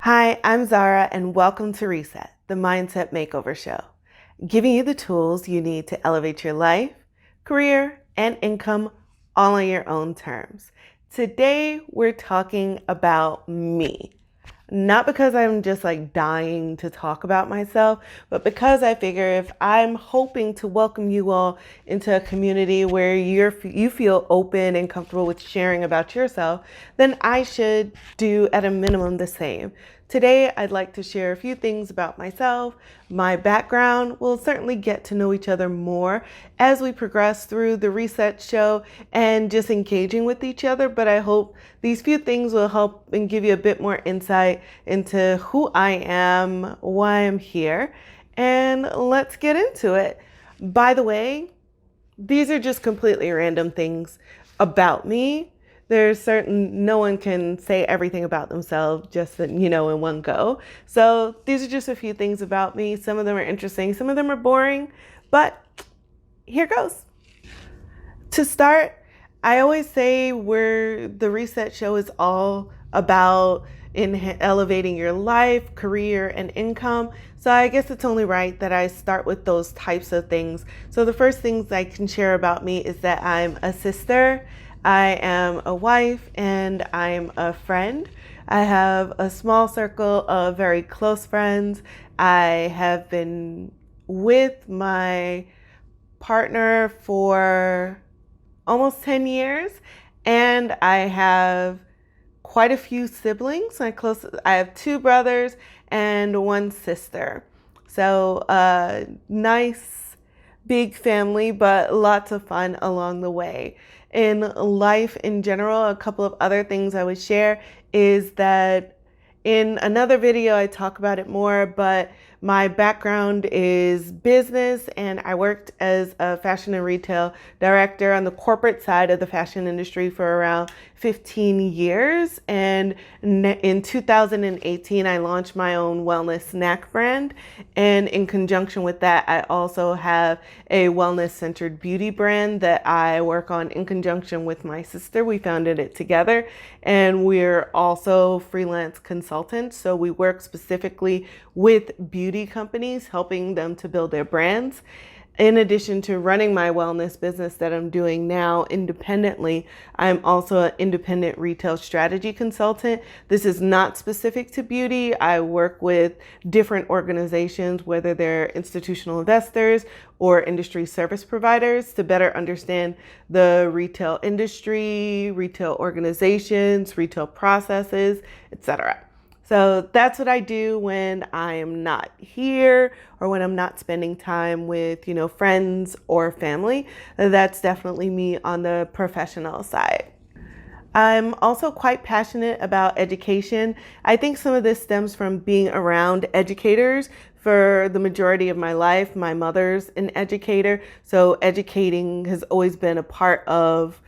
Hi, I'm Zahra, and welcome to Reset, the Mindset Makeover Show, giving you the tools you need to elevate your life, career, and income all on your own terms. Today, we're talking about me. Not because I'm just like dying to talk about myself, but because I figure if I'm hoping to welcome you all into a community where you feel open and comfortable with sharing about yourself, then I should do at a minimum the same. Today, I'd like to share a few things about myself, my background. We'll certainly get to know each other more as we progress through the Reset show and just engaging with each other. But I hope these few things will help and give you a bit more insight into who I am, why I'm here, and let's get into it. By the way, these are just completely random things about me. No one can say everything about themselves just in one go. So these are just a few things about me. Some of them are interesting, some of them are boring, but here goes. To start, I always say the Reset show is all about elevating your life, career, and income. So I guess it's only right that I start with those types of things. So the first things I can share about me is that I'm a sister, I am a wife, and I'm a friend. I have a small circle of very close friends. I have been with my partner for almost 10 years, and I have quite a few siblings. I have two brothers and one sister. So nice big family, but lots of fun along the way. In life in general, a couple of other things I would share is that in another video I talk about it more, but my background is business, and I worked as a fashion and retail director on the corporate side of the fashion industry for around 15 years. And in 2018, I launched my own wellness snack brand. And in conjunction with that, I also have a wellness-centered beauty brand that I work on in conjunction with my sister. We founded it together, and we're also freelance consultants. So we work specifically with beauty companies, helping them to build their brands. In addition to running my wellness business that I'm doing now independently, I'm also an independent retail strategy consultant. This is not specific to beauty. I work with different organizations, whether they're institutional investors or industry service providers, to better understand the retail industry, retail organizations, retail processes, etc. So that's what I do when I am not here or when I'm not spending time with, friends or family. That's definitely me on the professional side. I'm also quite passionate about education. I think some of this stems from being around educators for the majority of my life. My mother's an educator, so educating has always been a part of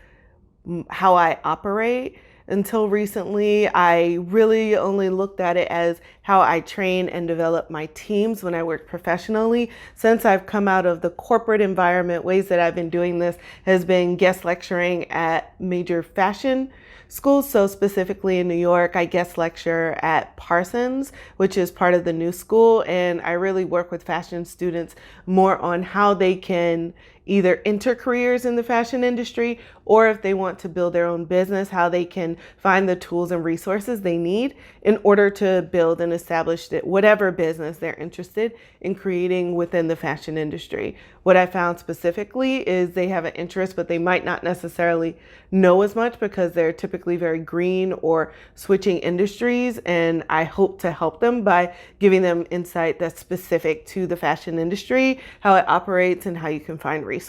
how I operate. Until recently, I really only looked at it as how I train and develop my teams when I work professionally. Since I've come out of the corporate environment, ways that I've been doing this has been guest lecturing at major fashion schools. So specifically in New York, I guest lecture at Parsons, which is part of the new school. And I really work with fashion students more on how they can either enter careers in the fashion industry, or if they want to build their own business, how they can find the tools and resources they need in order to build and establish whatever business they're interested in creating within the fashion industry. What I found specifically is they have an interest, but they might not necessarily know as much because they're typically very green or switching industries. And I hope to help them by giving them insight that's specific to the fashion industry, how it operates, and how you can find resources.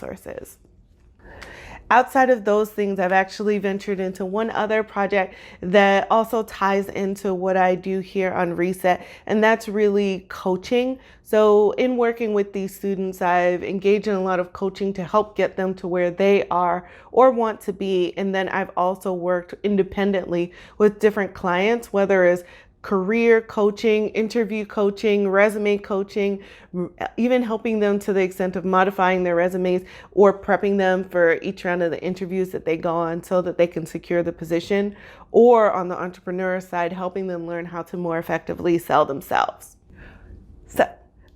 Outside of those things, I've actually ventured into one other project that also ties into what I do here on Reset, and that's really coaching. So in working with these students, I've engaged in a lot of coaching to help get them to where they are or want to be. And then I've also worked independently with different clients, whether it's career coaching, interview coaching, resume coaching, even helping them to the extent of modifying their resumes or prepping them for each round of the interviews that they go on so that they can secure the position, or on the entrepreneur side, helping them learn how to more effectively sell themselves. So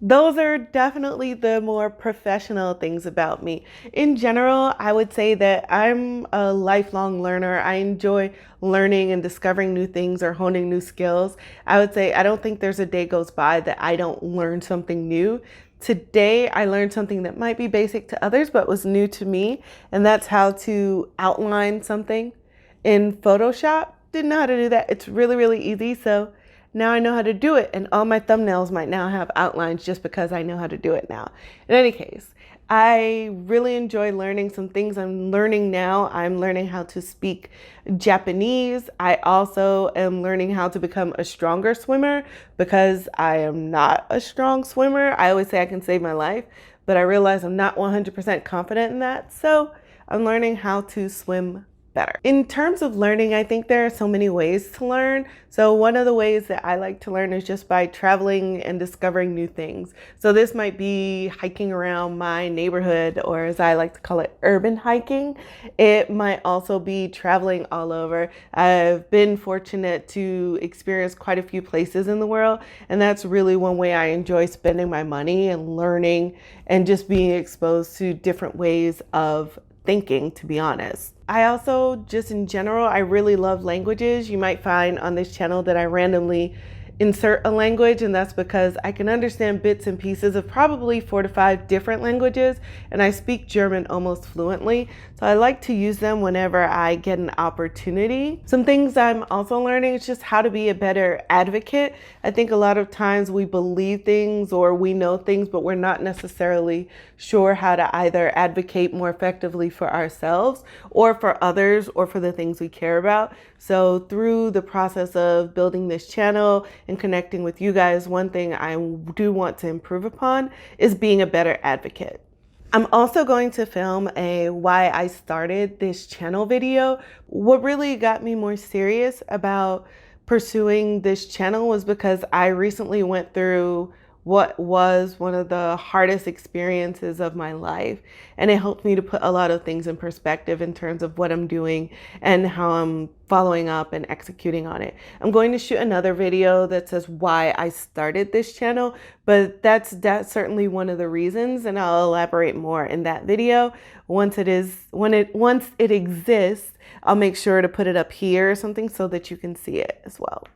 those are definitely the more professional things about me. In general, I would say that I'm a lifelong learner. I enjoy learning and discovering new things or honing new skills. I would say I don't think there's a day goes by that I don't learn something new. Today, I learned something that might be basic to others, but was new to me, and that's how to outline something in Photoshop. Didn't know how to do that. It's really, really easy. So now I know how to do it, and all my thumbnails might now have outlines just because I know how to do it now. In any case, I really enjoy learning some things I'm learning now. I'm learning how to speak Japanese. I also am learning how to become a stronger swimmer because I am not a strong swimmer. I always say I can save my life, but I realize I'm not 100% confident in that. So I'm learning how to swim better. In terms of learning, I think there are so many ways to learn. So one of the ways that I like to learn is just by traveling and discovering new things. So this might be hiking around my neighborhood, or as I like to call it, urban hiking. It might also be traveling all over. I've been fortunate to experience quite a few places in the world, and that's really one way I enjoy spending my money and learning and just being exposed to different ways of thinking, to be honest. I also, just in general, I really love languages. You might find on this channel that I randomly insert a language, and that's because I can understand bits and pieces of probably 4 to 5 different languages, and I speak German almost fluently, so I like to use them whenever I get an opportunity. Some things I'm also learning is just how to be a better advocate. I think a lot of times we believe things or we know things, but we're not necessarily sure how to either advocate more effectively for ourselves or for others or for the things we care about. So through the process of building this channel and connecting with you guys, one thing I do want to improve upon is being a better advocate. I'm also going to film a why I started this channel video. What really got me more serious about pursuing this channel was because I recently went through what was one of the hardest experiences of my life. And it helped me to put a lot of things in perspective in terms of what I'm doing and how I'm following up and executing on it. I'm going to shoot another video that says why I started this channel, but that's certainly one of the reasons, and I'll elaborate more in that video. Once it exists, I'll make sure to put it up here or something so that you can see it as well.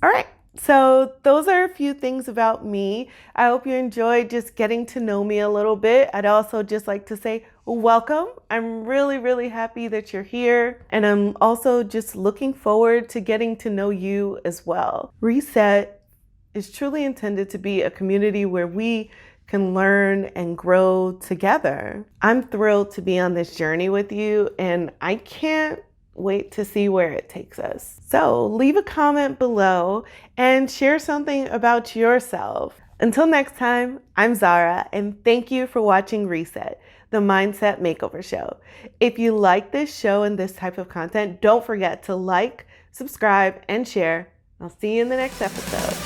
All right. So those are a few things about me. I hope you enjoyed just getting to know me a little bit. I'd also just like to say welcome. I'm really, really happy that you're here. And I'm also just looking forward to getting to know you as well. Reset is truly intended to be a community where we can learn and grow together. I'm thrilled to be on this journey with you, and I can't wait to see where it takes us. So leave a comment below and share something about yourself. Until next time, I'm Zahra, and thank you for watching Reset, the Mindset Makeover Show. If you like this show and this type of content, don't forget to like, subscribe, and share. I'll see you in the next episode.